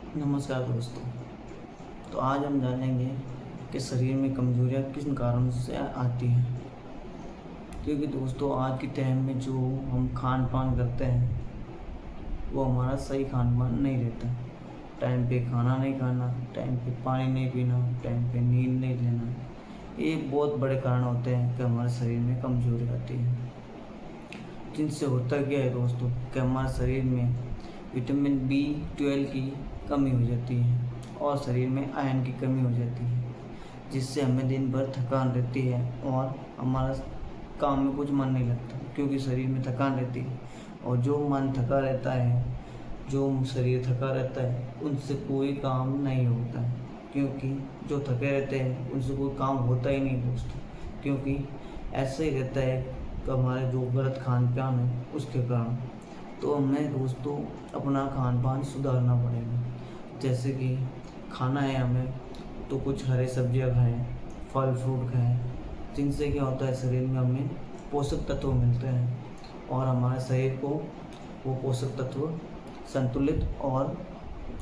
नमस्कार दोस्तों। तो आज हम जानेंगे कि शरीर में कमजोरियां किस कारण से आती हैं। क्योंकि दोस्तों आज के टाइम में जो हम खान पान करते हैं वो हमारा सही खान पान नहीं रहता। टाइम पे खाना नहीं खाना, टाइम पे पानी नहीं पीना, टाइम पे नींद नहीं लेना, ये बहुत बड़े कारण होते हैं कि हमारे शरीर में कमजोरी आती है। जिनसे होता क्या है दोस्तों कि हमारे शरीर में विटामिन B12 की कमी हो जाती है और शरीर में आयरन की कमी हो जाती है, जिससे हमें दिन भर थकान रहती है और हमारा काम में कुछ मन नहीं लगता क्योंकि शरीर में थकान रहती है। और जो मन थका रहता है, जो शरीर थका रहता है, उनसे कोई काम नहीं होता है क्योंकि जो थके रहते हैं उनसे कोई काम होता ही नहीं दोस्तों। क्योंकि ऐसे ही रहता है कि हमारे जो गलत खान पान है उसके कारण। तो हमें दोस्तों अपना खान पान सुधारना पड़ेगा। जैसे कि खाना है हमें तो कुछ हरे सब्जियां खाएं, फल फ्रूट खाएं, जिनसे क्या होता है शरीर में हमें पोषक तत्व मिलते हैं और हमारे शरीर को वो पोषक तत्व संतुलित और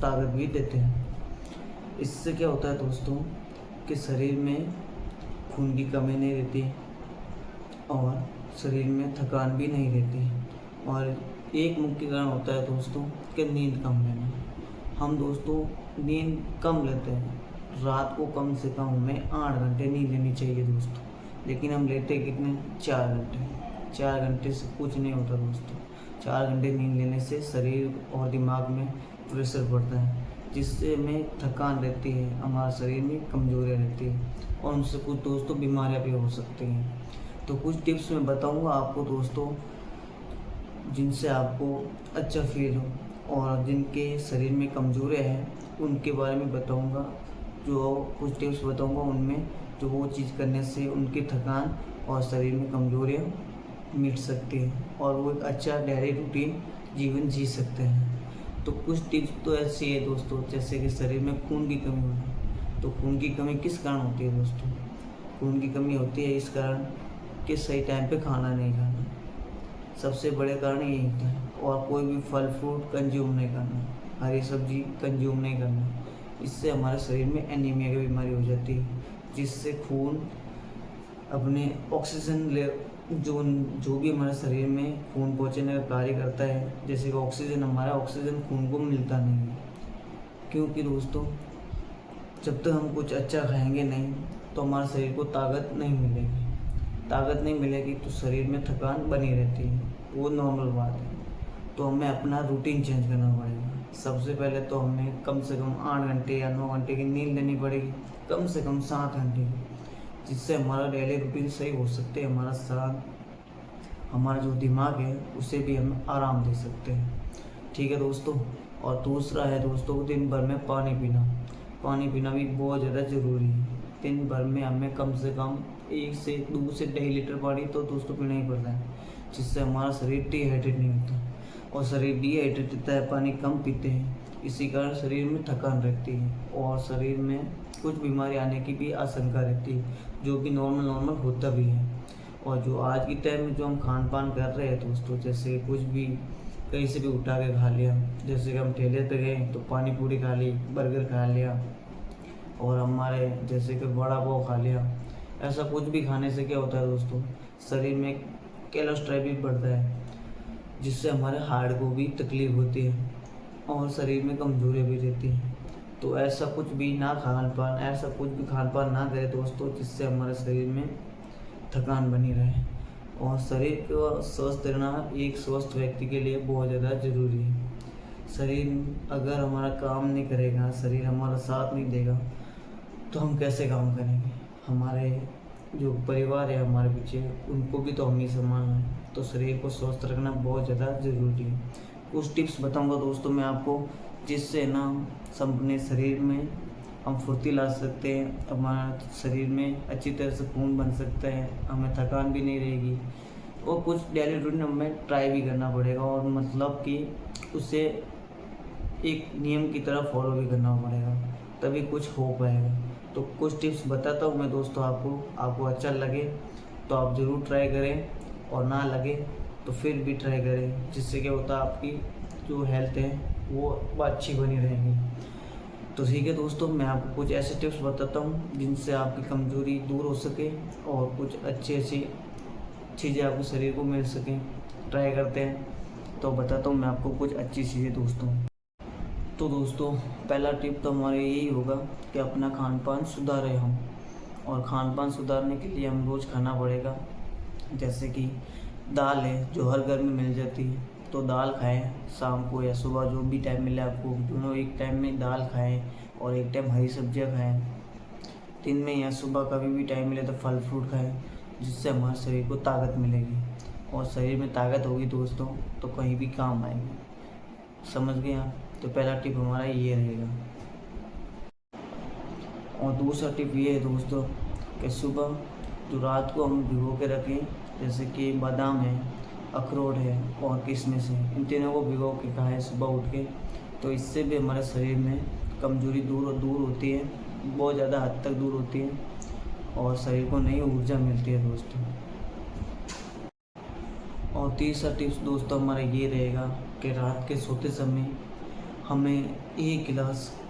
ताकत भी देते हैं। इससे क्या होता है दोस्तों कि शरीर में खून की कमी नहीं रहती और शरीर में थकान भी नहीं रहती। और एक मुख्य कारण होता है दोस्तों कि नींद कम लेना। हम दोस्तों नींद कम लेते हैं, रात को कम से कम हमें 8 घंटे नींद लेनी चाहिए दोस्तों, लेकिन हम लेते कितने 4 घंटे। 4 घंटे से कुछ नहीं होता दोस्तों। 4 घंटे नींद लेने से शरीर और दिमाग में प्रेशर पड़ता है, जिससे हमें थकान रहती है, हमारे शरीर में कमजोरियाँ रहती है और उनसे कुछ दोस्तों बीमारियाँ भी हो सकती हैं। तो कुछ टिप्स मैं बताऊँगा आपको दोस्तों, जिनसे आपको अच्छा फील हो, और जिनके शरीर में कमजोरियाँ हैं उनके बारे में बताऊंगा। जो कुछ टिप्स बताऊंगा उनमें जो वो चीज़ करने से उनकी थकान और शरीर में कमजोरियाँ मिट सकती हैं और वो एक अच्छा डेली रूटीन जीवन जी सकते हैं। तो कुछ टिप्स तो ऐसी है दोस्तों, जैसे कि शरीर में खून की कमी होना। तो खून की कमी किस कारण होती है दोस्तों? खून की कमी होती है इस कारण कि सही टाइम पे खाना नहीं खाना, सबसे बड़े कारण यही होता है। और कोई भी फल फ्रूट कंज्यूम नहीं करना, हरी सब्जी कंज्यूम नहीं करना, इससे हमारे शरीर में एनीमिया की बीमारी हो जाती है, जिससे खून अपने ऑक्सीजन ले जो भी हमारे शरीर में खून पहुँचाने का कार्य करता है, जैसे कि ऑक्सीजन, हमारा ऑक्सीजन खून को मिलता नहीं है। क्योंकि दोस्तों जब तक हम कुछ अच्छा खाएंगे नहीं तो हमारे शरीर को ताकत नहीं मिलेगी। ताकत नहीं मिलेगी तो शरीर में थकान बनी रहती है, वो नॉर्मल बात है। तो हमें अपना रूटीन चेंज करना पड़ेगा। सबसे पहले तो हमें कम से कम 8 घंटे या 9 घंटे की नींद लेनी पड़ेगी, कम से कम 7 घंटे की, जिससे हमारा डेली रूटीन सही हो सकते हैं। हमारा साथ हमारा जो दिमाग है उसे भी हम आराम दे सकते हैं। ठीक है दोस्तों। और दूसरा है दोस्तों दिन भर में पानी पीना। पानी पीना भी बहुत ज़्यादा ज़रूरी है। दिन भर में हमें कम से कम 1 से 2 से 2.5 लीटर पानी तो दोस्तों पीना ही पड़ता है, जिससे हमारा शरीर डिहाइड्रेट नहीं होता। और शरीर डिहाइड्रेट रहता है, पानी कम पीते हैं, इसी कारण शरीर में थकान रहती है और शरीर में कुछ बीमारी आने की भी आशंका रहती है, जो कि नॉर्मल होता भी है। और जो आज के टाइम में जो हम खान पान कर रहे हैं दोस्तों, जैसे कुछ भी कहीं से भी उठा के खा लिया, जैसे कि हम ठेले पे गए तो पानी पूरी खा ली, बर्गर खा लिया, और हमारे जैसे कि बड़ा पाव खा लिया। ऐसा कुछ भी खाने से क्या होता है दोस्तों, शरीर में कोलेस्ट्रॉल भी बढ़ता है, जिससे हमारे हार्ट को भी तकलीफ होती है और शरीर में कमजोरी भी रहती है। तो ऐसा कुछ भी ना खान पान, ऐसा कुछ भी खान पान ना करें दोस्तों, जिससे हमारे शरीर में थकान बनी रहे। और शरीर को स्वस्थ रहना एक स्वस्थ व्यक्ति के लिए बहुत ज़्यादा ज़रूरी है। शरीर अगर हमारा काम नहीं करेगा, शरीर हमारा साथ नहीं देगा, तो हम कैसे काम करेंगे? हमारे जो परिवार है हमारे पीछे, उनको भी तो हम ही संभालना है। तो शरीर को स्वस्थ रखना बहुत ज़्यादा ज़रूरी है। कुछ टिप्स बताऊंगा दोस्तों मैं आपको, जिससे ना अपने शरीर में हम फुर्ती ला सकते हैं, हमारा शरीर में अच्छी तरह से खून बन सकता है, हमें थकान भी नहीं रहेगी। और कुछ डेली रूटीन हमें ट्राई भी करना पड़ेगा, और मतलब कि उसे एक नियम की तरह फॉलो भी करना पड़ेगा, तभी कुछ हो पाएगा। तो कुछ टिप्स बताता हूँ मैं दोस्तों आपको अच्छा लगे तो आप ज़रूर ट्राई करें, और ना लगे तो फिर भी ट्राई करें, जिससे क्या होता है आपकी जो हेल्थ है वो अच्छी बनी रहेगी। तो ठीक है दोस्तों, मैं आपको कुछ ऐसे टिप्स बताता हूँ जिनसे आपकी कमज़ोरी दूर हो सके और कुछ अच्छी अच्छी चीज़ें आपके शरीर को मिल सकें। ट्राई करते हैं। तो बताता हूँ मैं आपको कुछ अच्छी चीज़ें दोस्तों। तो दोस्तों, पहला टिप तो हमारा यही होगा कि अपना खान पान सुधारें हम। और खान पान सुधारने के लिए हम रोज़ खाना पड़ेगा। जैसे कि दाल है जो हर घर में मिल जाती है, तो दाल खाएं शाम को या सुबह, जो भी टाइम मिले आपको, दोनों एक टाइम में दाल खाएं और एक टाइम हरी सब्जियां खाएं। दिन में या सुबह कभी भी टाइम मिले तो फल फ्रूट खाएं, जिससे हमारे शरीर को ताकत मिलेगी। और शरीर में ताकत होगी दोस्तों तो कहीं भी काम आएगी। समझ गए आप? तो पहला टिप हमारा ये रहेगा। और दूसरा टिप ये है दोस्तों कि सुबह जो रात को हम भिगो के रखें, जैसे कि बादाम है, अखरोट है और किशमिश है, इन तीनों को भिगो के खाएं सुबह उठ के। तो इससे भी हमारे शरीर में कमजोरी दूर होती है, बहुत ज़्यादा हद तक दूर होती है और शरीर को नई ऊर्जा मिलती है दोस्तों। और तीसरा टिप्स दोस्तों हमारा ये रहेगा कि रात के सोते समय हमें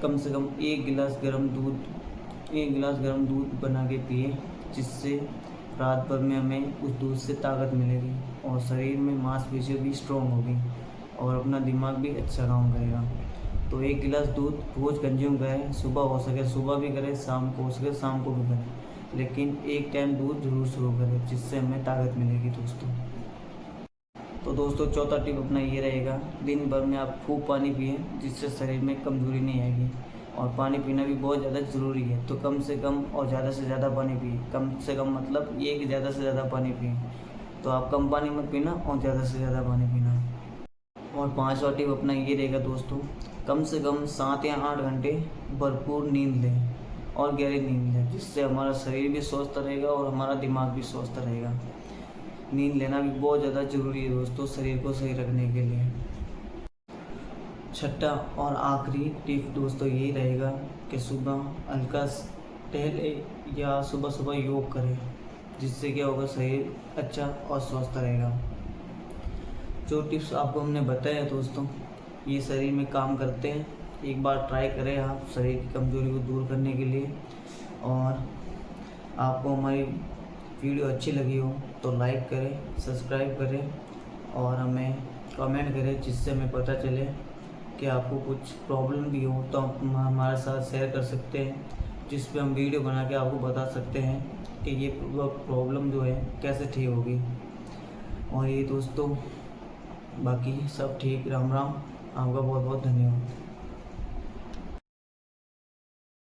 कम से कम एक गिलास गर्म दूध बना के पिए, जिससे रात भर में हमें उस दूध से ताकत मिलेगी और शरीर में मांसपेशियाँ भी स्ट्रॉन्ग होगी और अपना दिमाग भी अच्छा काम करेगा। तो एक गिलास दूध रोज़ कंज्यूम करें, सुबह हो सके सुबह भी करें, शाम को हो सके शाम को भी करें, लेकिन एक टाइम दूध जरूर शुरू करें, जिससे हमें ताकत मिलेगी दोस्तों। तो दोस्तों, चौथा टिप अपना ये रहेगा, दिन भर में आप खूब पानी पिए, जिससे शरीर में कमज़ोरी नहीं आएगी। और पानी पीना भी बहुत ज़्यादा ज़रूरी है, तो कम से कम और ज़्यादा से ज़्यादा पानी पिए। कम से कम मतलब ये कि ज़्यादा से ज़्यादा पानी पिए। तो आप कम पानी मत पीना और ज़्यादा से ज़्यादा पानी पीना। और पाँचवा टिप अपना ये रहेगा दोस्तों, कम से कम 7 या 8 घंटे भरपूर नींद लें और गहरी नींद लें, जिससे हमारा शरीर भी स्वस्थ रहेगा और हमारा दिमाग भी स्वस्थ रहेगा। नींद लेना भी बहुत ज़्यादा ज़रूरी है दोस्तों, शरीर को सही रखने के लिए। छठा और आखिरी टिप दोस्तों यही रहेगा कि सुबह हल्का टहले या सुबह सुबह योग करें, जिससे क्या होगा, शरीर अच्छा और स्वस्थ रहेगा। जो टिप्स आपको हमने बताया दोस्तों, ये शरीर में काम करते हैं। एक बार ट्राई करें आप शरीर की कमज़ोरी को दूर करने के लिए। और आपको हमारी वीडियो अच्छी लगी हो तो लाइक करें, सब्सक्राइब करें और हमें कमेंट करें, जिससे हमें पता चले कि आपको कुछ प्रॉब्लम भी हो तो आप हमारे साथ शेयर कर सकते हैं, जिस पे हम वीडियो बना के आपको बता सकते हैं कि ये प्रॉब्लम जो है कैसे ठीक होगी। और ये दोस्तों बाकी सब ठीक। राम राम। आपका बहुत बहुत धन्यवाद।